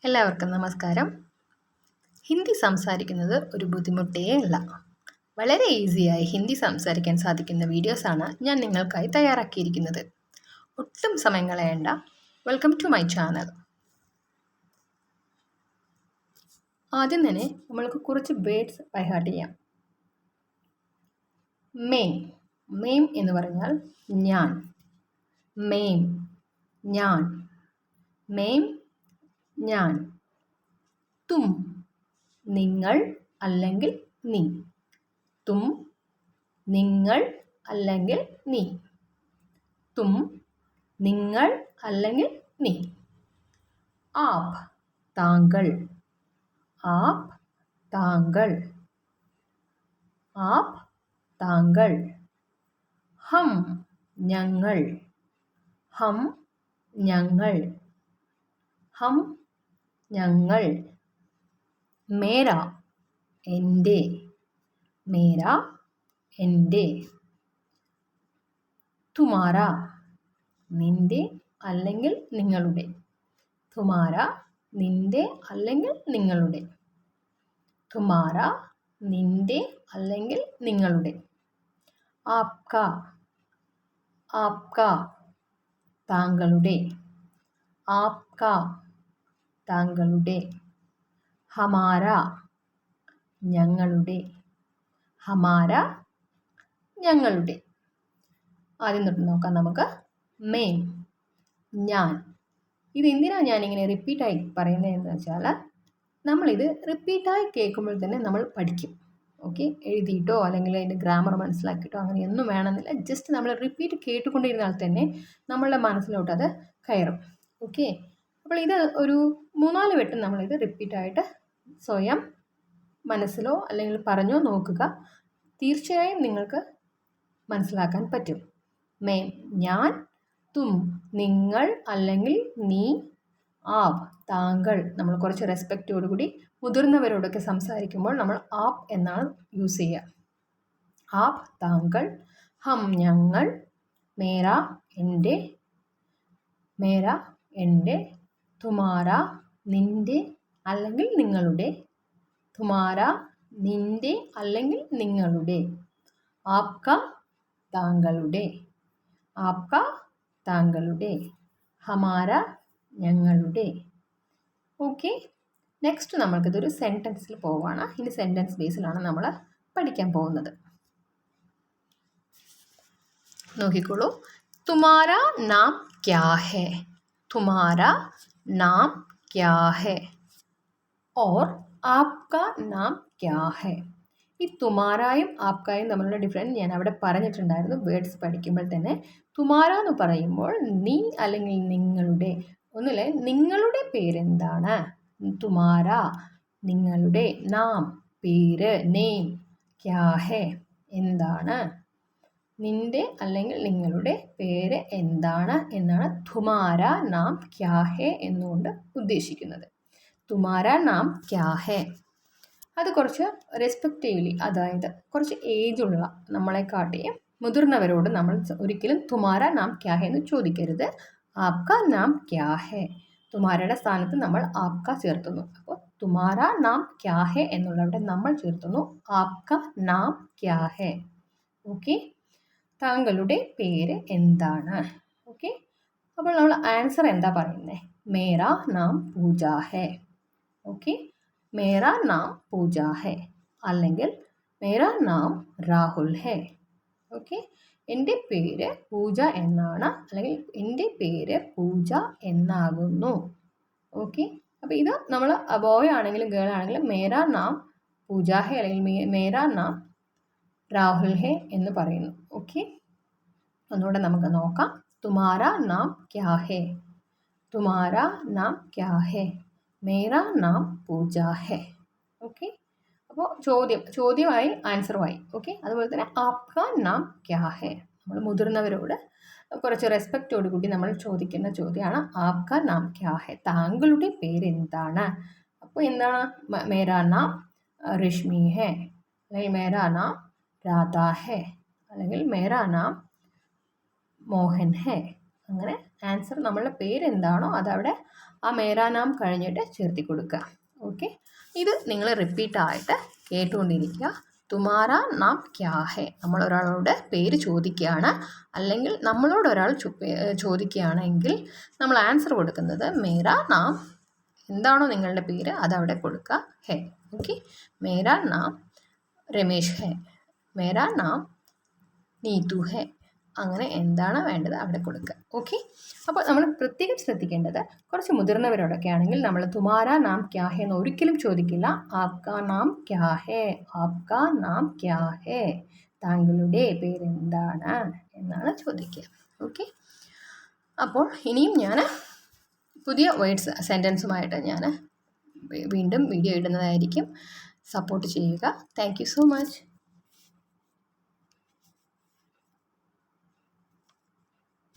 എല്ലാവർക്കും നമസ്കാരം. ഹിന്ദി സംസാരിക്കുന്നത് ഒരു ബുദ്ധിമുട്ടേ അല്ല. വളരെ ഈസിയായി ഹിന്ദി സംസാരിക്കാൻ സാധിക്കുന്ന വീഡിയോസാണ് ഞാൻ നിങ്ങൾക്കായി തയ്യാറാക്കിയിരിക്കുന്നത്. ഒട്ടും സമയം കളയേണ്ട. Welcome to my channel. ആദ്യം തന്നെ നമ്മൾക്ക് കുറച്ച് വേർഡ്സ് ബൈഹാർട്ട് ചെയ്യാം. മെയിം. മെയിം എന്ന് പറഞ്ഞാൽ ഞാൻ. മെയിം ഞാൻ. മെയിം ഞാൻ. തും നിങ്ങൾ അല്ലെങ്കിൽ നീ. തും നിങ്ങൾ അല്ലെങ്കിൽ നീ. തും നിങ്ങൾ അല്ലെങ്കിൽ നീ. ആപ് താങ്കൾ. ആപ് താങ്കൾ. ആപ് താങ്കൾ. ഹം ഞങ്ങൾ. ഹം ഞങ്ങൾ. ഹം ഞങ്ങൾ. മേര എൻ്റെ. മേര എൻ്റെ. തുമാര നിൻ്റെ അല്ലെങ്കിൽ നിങ്ങളുടെ. തുമാര നിൻ്റെ അല്ലെങ്കിൽ നിങ്ങളുടെ. തുമാര നിൻ്റെ അല്ലെങ്കിൽ നിങ്ങളുടെ. ആപ്ക. ആപ്ക താങ്കളുടെ. ആപ്ക താങ്കളുടെ. ഹമാര ഞങ്ങളുടെ. ഹമാര ഞങ്ങളുടെ. ആദ്യം തൊട്ട് നോക്കാം നമുക്ക്. മെയിൻ ഞാൻ. ഇതെന്തിനാണ് ഞാനിങ്ങനെ റിപ്പീറ്റായി പറയുന്നതെന്ന് വെച്ചാൽ നമ്മളിത് റിപ്പീറ്റായി കേൾക്കുമ്പോൾ തന്നെ നമ്മൾ പഠിക്കും. ഓക്കെ, എഴുതിയിട്ടോ അല്ലെങ്കിൽ അതിൻ്റെ ഗ്രാമർ മനസ്സിലാക്കിയിട്ടോ അങ്ങനെയൊന്നും വേണമെന്നില്ല. ജസ്റ്റ് നമ്മൾ റിപ്പീറ്റ് കേട്ടുകൊണ്ടിരുന്നാൽ തന്നെ നമ്മളുടെ മനസ്സിലോട്ട് അത് കയറും. ഓക്കെ, അപ്പോൾ ഇത് ഒരു 3-4 വട്ടം നമ്മളിത് റിപ്പീറ്റായിട്ട് സ്വയം മനസ്സിലോ അല്ലെങ്കിൽ പറഞ്ഞോ നോക്കുക. തീർച്ചയായും നിങ്ങൾക്ക് മനസ്സിലാക്കാൻ പറ്റും. മെയിം ഞാൻ. തും നിങ്ങൾ അല്ലെങ്കിൽ നീ. ആപ് താങ്കൾ. നമ്മൾ കുറച്ച് റെസ്പെക്റ്റോടുകൂടി മുതിർന്നവരോടൊക്കെ സംസാരിക്കുമ്പോൾ നമ്മൾ ആപ് എന്നാണ് യൂസ് ചെയ്യുക. ആപ് താങ്കൾ. ഹം ഞങ്ങൾ. മേര എൻ്റെ. മേര എൻ്റെ. തുമാര നിൻ്റെ അല്ലെങ്കിൽ നിങ്ങളുടെ. തുമാര നിൻ്റെ അല്ലെങ്കിൽ നിങ്ങളുടെ. ആപ്ക താങ്കളുടെ. ആപ്ക താങ്കളുടെ. ഹമാര ഞങ്ങളുടെ. ഓക്കെ, നെക്സ്റ്റ് നമ്മൾക്കിതൊരു സെൻറ്റൻസിൽ പോവുകയാണ്. ഇനി സെൻറ്റൻസ് ബേസിലാണ് നമ്മൾ പഠിക്കാൻ പോകുന്നത്. നോക്കിക്കോളൂ. തുമാര നാം ക്യാ ഹെ. തുമാര നാം ക്യാ ഹെ ഓർ ആപ്ക നാം ക്യാ ഹെ. ഈ തുമാരായും ആപ്കായും തമ്മിലുള്ള ഡിഫറൻസ് ഞാൻ അവിടെ പറഞ്ഞിട്ടുണ്ടായിരുന്നു വേർഡ്സ് പഠിക്കുമ്പോൾ തന്നെ. തുമാര എന്ന് പറയുമ്പോൾ നീ അല്ലെങ്കിൽ നിങ്ങളുടെ. ഒന്നിലെ നിങ്ങളുടെ പേരെന്താണ്. തുമാര നിങ്ങളുടെ. നാം പേര് നെയിം. ക്യാ ഹെ എന്താണ്. നിൻ്റെ അല്ലെങ്കിൽ നിങ്ങളുടെ പേര് എന്താണ് എന്നാണ് തുമാര നാം ക്യാ ഹെ എന്നുകൊണ്ട് ഉദ്ദേശിക്കുന്നത്. തുമാര നാം ക്യാ ഹെ അത് കുറച്ച് റെസ്പെക്റ്റീവ്ലി, അതായത് കുറച്ച് ഏജുള്ള നമ്മളെക്കാട്ടിയും മുതിർന്നവരോട് നമ്മൾ ഒരിക്കലും തുമാര നാം ക്യാ ഹെ എന്ന് ചോദിക്കരുത്. ആപ്ക നാം ക്യാ ഹെ. തുമാരയുടെ സ്ഥാനത്ത് നമ്മൾ ആപ്ക ചേർത്തുന്നു. അപ്പോൾ തുമാര നാം ക്യാ ഹെ എന്നുള്ളവിടെ നമ്മൾ ചേർത്തുന്നു ആപ്ക നാം ക്യാ ഹെ. ഓക്കെ, താങ്കളുടെ പേര് എന്താണ്. ഓക്കെ, അപ്പോൾ നമ്മൾ ആൻസർ എന്താ പറയുന്നത്. മേര നാം പൂജ ഹെ. ഓക്കെ, മേര നാം പൂജ ഹെ അല്ലെങ്കിൽ മേര നാം രാഹുൽ ഹെ. ഓക്കെ, എൻ്റെ പേര് പൂജ എന്നാണ് അല്ലെങ്കിൽ എൻ്റെ പേര് പൂജ എന്നാകുന്നു. ഓക്കെ, അപ്പോൾ ഇത് നമ്മൾ ബോയ് ആണെങ്കിലും ഗേൾ ആണെങ്കിലും മേര നാം പൂജ ഹെ അല്ലെങ്കിൽ മേര നാം രാഹുൽ ഹെ എന്ന് പറയുന്നു. ഓക്കെ, ഒന്നുകൂടെ നമുക്ക് നോക്കാം. തുമാര നാം ക്യാ ഹെ. തുമാര നാം ക്യാ ഹെ. മേര നാം പൂജ ഹെ. ഓക്കെ, അപ്പോൾ ചോദ്യമായി ആൻസറുമായി. ഓക്കെ, അതുപോലെ തന്നെ ആപ്ക നാം ക്യാ ഹെ. നമ്മൾ മുതിർന്നവരോട് കുറച്ച് റെസ്പെക്റ്റോടു കൂടി നമ്മൾ ചോദിക്കുന്ന ചോദ്യമാണ് ആപ്ക നാം ക്യാ ഹെ. താങ്കളുടെ പേരെന്താണ്. അപ്പോൾ എന്താണ്. മേര നാം രശ്മി ഹെ അല്ലെങ്കിൽ മേര നാം രാധ ഹെ അല്ലെങ്കിൽ മേര നാം മോഹൻ ഹെ. അങ്ങനെ ആൻസർ നമ്മളുടെ പേരെന്താണോ അതവിടെ ആ മേരാ നാം കഴിഞ്ഞിട്ട് ചേർത്തി കൊടുക്കുക. ഓക്കെ, ഇത് നിങ്ങൾ റിപ്പീറ്റായിട്ട് കേട്ടുകൊണ്ടിരിക്കുക. തുമാര നാം ക്യാ ഹെ, നമ്മൾ ഒരാളോട് പേര് ചോദിക്കുകയാണ്, അല്ലെങ്കിൽ നമ്മളോട് ഒരാൾ ചോദിക്കുകയാണെങ്കിൽ നമ്മൾ ആൻസർ കൊടുക്കുന്നത് മേരാ നാം, എന്താണോ നിങ്ങളുടെ പേര് അതവിടെ കൊടുക്കുക, ഹെ. ഓക്കെ, മേരാ നാം രമേശ് ഹെ, മേരാ നാം നീതു ഹെ, അങ്ങനെ എന്താണ് വേണ്ടത് അവിടെ കൊടുക്കുക. ഓക്കെ, അപ്പോൾ നമ്മൾ പ്രത്യേകം ശ്രദ്ധിക്കേണ്ടത്, കുറച്ച് മുതിർന്നവരോടൊക്കെ ആണെങ്കിൽ നമ്മൾ തുമാരാ നാം ക്യാ ഹെ എന്ന് ഒരിക്കലും ചോദിക്കില്ല. ആപ്കാ നാം ക്യാ ഹെ, ആപ്കാ നാം ക്യാ ഹെ, താങ്കളുടെ പേരെന്താണ് എന്നാണ് ചോദിക്കുക. ഓക്കെ, അപ്പോൾ ഇനിയും ഞാൻ പുതിയ വേർഡ്സ് സെൻറ്റൻസുമായിട്ട് ഞാൻ വീണ്ടും വീഡിയോ ഇടുന്നതായിരിക്കും. സപ്പോർട്ട് ചെയ്യുക. Thank you so much.